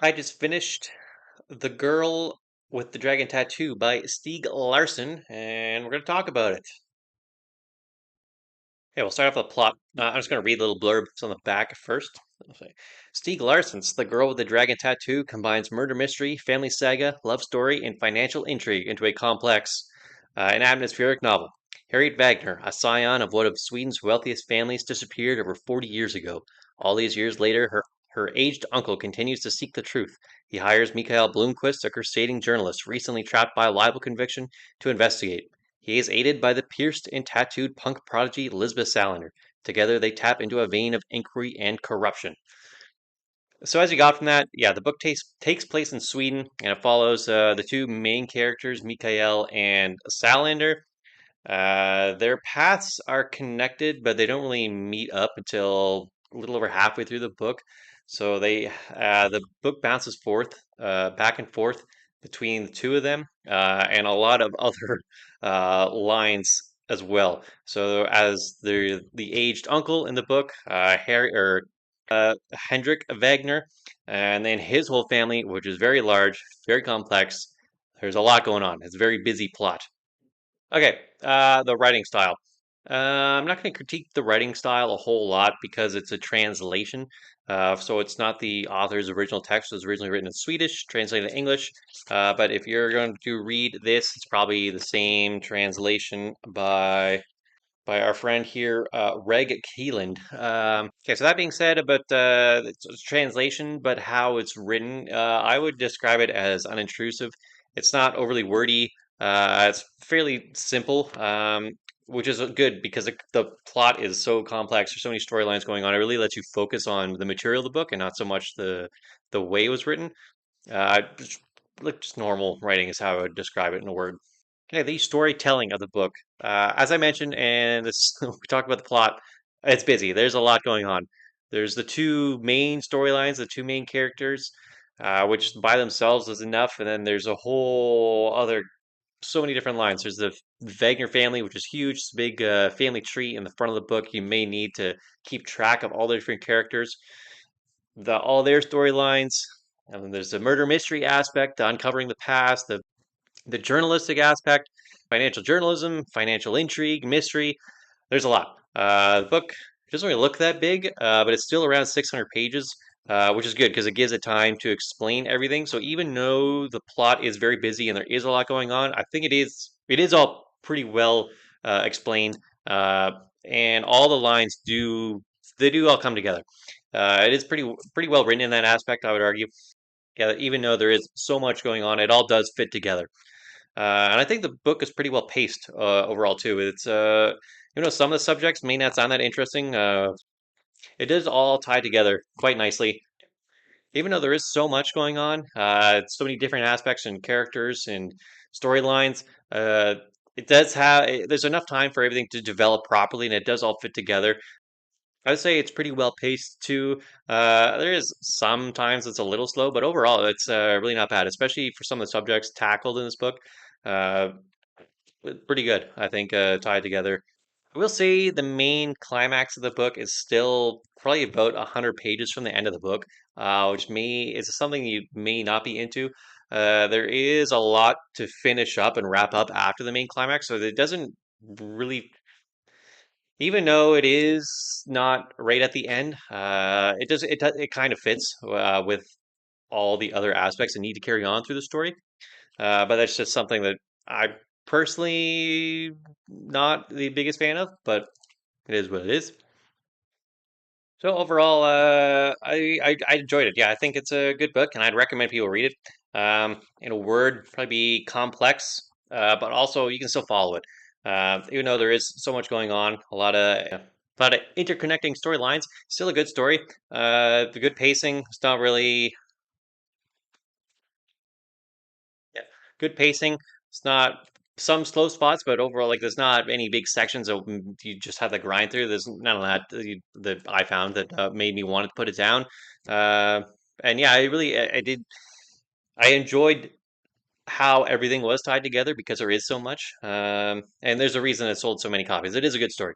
I just finished The Girl with the Dragon Tattoo by Stieg Larsson, and we're going to talk about it. Okay, we'll start off with the plot. I'm just going to read a little blurb on the back first. Stieg Larsson's The Girl with the Dragon Tattoo combines murder mystery, family saga, love story, and financial intrigue into a complex and atmospheric novel. Harriet Wagner, a scion of one of Sweden's wealthiest families, disappeared over 40 years ago. All these years later, her aged uncle continues to seek the truth. He hires Mikael Blomquist, a crusading journalist recently trapped by a libel conviction, to investigate. He is aided by the pierced and tattooed punk prodigy Lisbeth Salander. Together, they tap into a vein of inquiry and corruption. So, as you got from that, yeah, the book takes place in Sweden, and it follows the two main characters, Mikael and Salander. Their paths are connected, but they don't really meet up until a little over halfway through the book. So the book bounces back and forth between the two of them, and a lot of other lines as well. So as the aged uncle in the book, Harry or Hendrik Wagner, and then his whole family, which is very large, very complex. There's a lot going on. It's a very busy plot. Okay, the writing style. I'm not going to critique the writing style a whole lot because it's a translation. So it's not the author's original text. It was originally written in Swedish, translated to English. But if you're going to read this, it's probably the same translation by our friend here, Reg Keeland. Okay, so that being said about it's translation, but how it's written, I would describe it as unintrusive. It's not overly wordy. It's fairly simple, which is good because the plot is so complex. There's so many storylines going on. It really lets you focus on the material of the book and not so much the way it was written. Just, like just normal writing is how I would describe it in a word. Okay, the storytelling of the book. As I mentioned, and this, we talked about the plot, it's busy. There's a lot going on. There's the two main storylines, the two main characters, which by themselves is enough. And then there's a whole other, so many different lines. There's the Wagner family, which is huge. It's a big family tree in the front of the book. You may need to keep track of all the different characters, all their storylines. And then there's the murder mystery aspect, the uncovering the past, the journalistic aspect, financial journalism, financial intrigue, mystery. There's a lot. The book doesn't really look that big, but it's still around 600 pages, which is good because it gives it time to explain everything. So even though the plot is very busy and there is a lot going on, I think it is all pretty well explained, and all the lines do all come together. It is pretty well written in that aspect, I would argue. Yeah, even though there is so much going on, it all does fit together. And I think the book is pretty well paced overall too. It's some of the subjects may not sound that interesting. It does all tie together quite nicely, even though there is so much going on. So many different aspects and characters and storylines. Uh, it does have there's enough time for everything to develop properly, and it does all fit together. I would say it's pretty well paced too. There is sometimes it's a little slow, but overall it's really not bad, especially for some of the subjects tackled in this book. Uh, Pretty good, I think, tied together. I will say the main climax of the book is still probably about 100 pages from the end of the book, which may is something you may not be into. There is a lot to finish up and wrap up after the main climax, so it doesn't really, even though it is not right at the end, it kind of fits with all the other aspects that need to carry on through the story. But that's just something that I personally not the biggest fan of, but it is what it is. So overall, I enjoyed it. Yeah, I think it's a good book, and I'd recommend people read it. In a word, probably be complex, but also you can still follow it. Even though there is so much going on, a lot of interconnecting storylines. Still a good story. The good pacing. It's not really, yeah, good pacing. It's not some slow spots, but overall, like there's not any big sections that you just have to grind through. There's none of that that I found that made me want to put it down. Uh, and yeah, I did. I enjoyed how everything was tied together because there is so much, and there's a reason it sold so many copies. It is a good story.